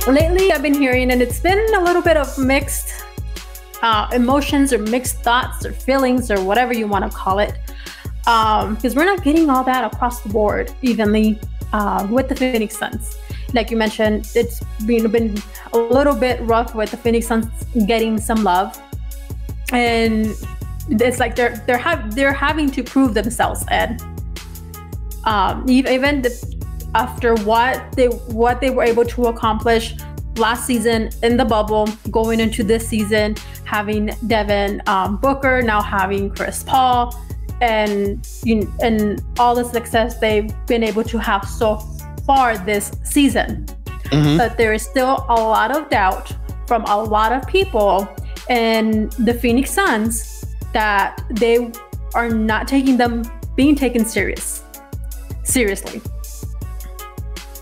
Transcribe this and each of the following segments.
lately I've been hearing, and it's been a little bit of mixed emotions or mixed thoughts or feelings or whatever you want to call it, because we're not getting all that across the board evenly with the Phoenix Suns. Like you mentioned, it's been a little bit rough with the Phoenix Suns getting some love, and it's like they're having to prove themselves, Ed. Even after what they were able to accomplish last season in the bubble, going into this season, having Devin Booker, now having Chris Paul, and all the success they've been able to have so far this season. But there is still a lot of doubt from a lot of people in the Phoenix Suns that they are not taking them being taken seriously.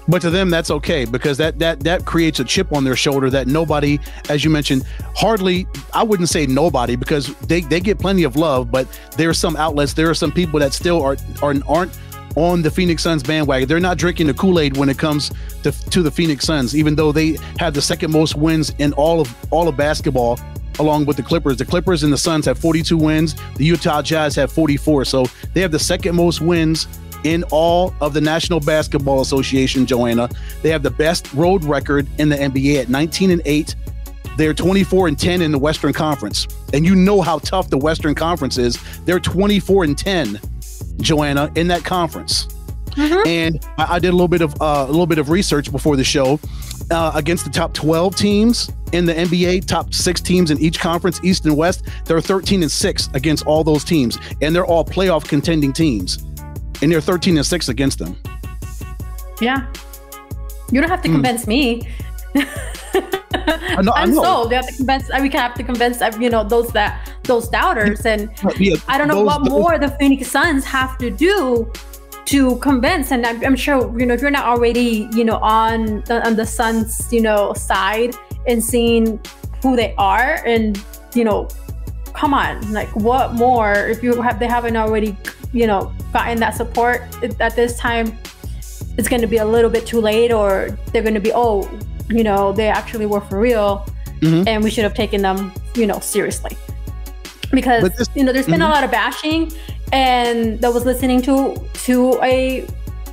But to them, that's okay, because that creates a chip on their shoulder that nobody, as you mentioned, hardly, I wouldn't say nobody, because they get plenty of love, but there are some outlets, there are some people that still aren't on the Phoenix Suns bandwagon. They're not drinking the Kool-Aid when it comes to the Phoenix Suns, even though they have the second most wins in all of basketball, along with the Clippers. The Clippers and the Suns have 42 wins. The Utah Jazz have 44. So they have the second most wins in all of the National Basketball Association, Johanna. They have the best road record in the NBA at 19-8. They're 24-10 in the Western Conference. And you know how tough the Western Conference is. They're 24-10, Johanna, in that conference. And I did a little bit of research before the show against the top 12 teams in the NBA, top 6 teams in each conference, East and West. They're 13-6 against all those teams, and they're all playoff contending teams. And they're 13-6 against them. Yeah. You don't have to convince me. I'm sold. We have to convince those doubters. And I don't know what more the Phoenix Suns have to do to convince. And I'm sure, if you're not already, on the Suns, side and seeing who they are, and, come on, like, what more if they haven't already, gotten that support at this time? It's going to be a little bit too late, or they're going to be, they actually were for real, and we should have taken them, seriously. Because there's been a lot of bashing, and I was listening to a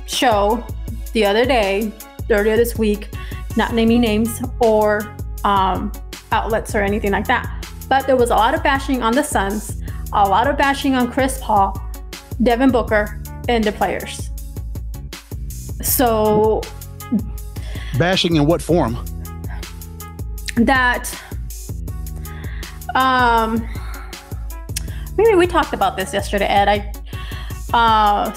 show the other day, earlier this week, not naming names or outlets or anything like that, but there was a lot of bashing on the Suns, a lot of bashing on Chris Paul, Devin Booker, and the players. So, bashing in what form? That maybe we talked about this yesterday, Ed. And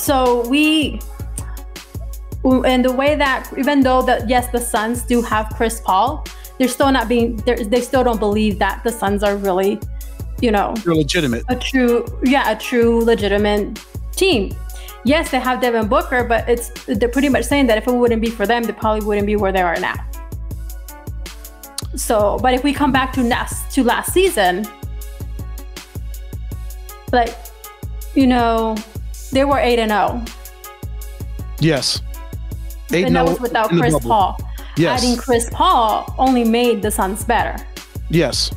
the way that, even though the Suns do have Chris Paul, they're still not being, they still don't believe that the Suns are really, you're legitimate. A true legitimate team. Yes, they have Devin Booker, but they're pretty much saying that if it wouldn't be for them, they probably wouldn't be where they are now. So, but if we come back to last season, like, they were 8-0. Yes. 8-0. And that was without Chris Paul. Yes. Adding Chris Paul only made the Suns better. Yes.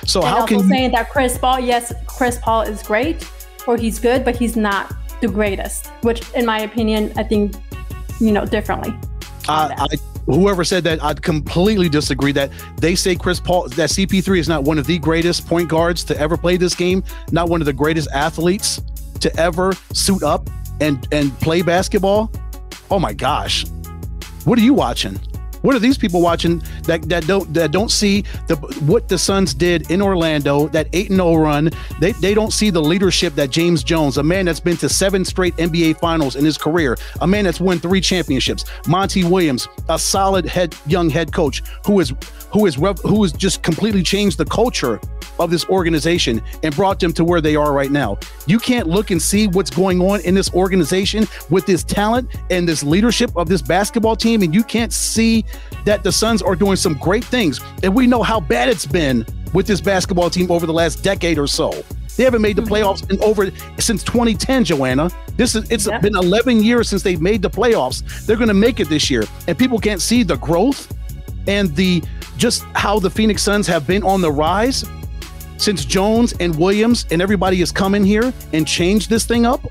So and how can you saying that Chris Paul is great, or he's good, but he's not the greatest, which in my opinion, I think, differently. Whoever said that, I'd completely disagree. That they say Chris Paul, that CP3 is not one of the greatest point guards to ever play this game, not one of the greatest athletes to ever suit up and play basketball. Oh my gosh. What are you watching? What are these people watching that don't see what the Suns did in Orlando, that 8-0 run? They don't see the leadership that James Jones, a man that's been to 7 straight NBA finals in his career, a man that's won 3 championships, Monty Williams, a solid young head coach who has just completely changed the culture of this organization and brought them to where they are right now. You can't look and see what's going on in this organization with this talent and this leadership of this basketball team, and you can't see that the Suns are doing some great things. And we know how bad it's been with this basketball team over the last decade or so. They haven't made the playoffs since 2010, Johanna. It's been 11 years since they've made the playoffs. They're going to make it this year, and people can't see the growth. and just how the Phoenix Suns have been on the rise since Jones and Williams and everybody has come in here and changed this thing up,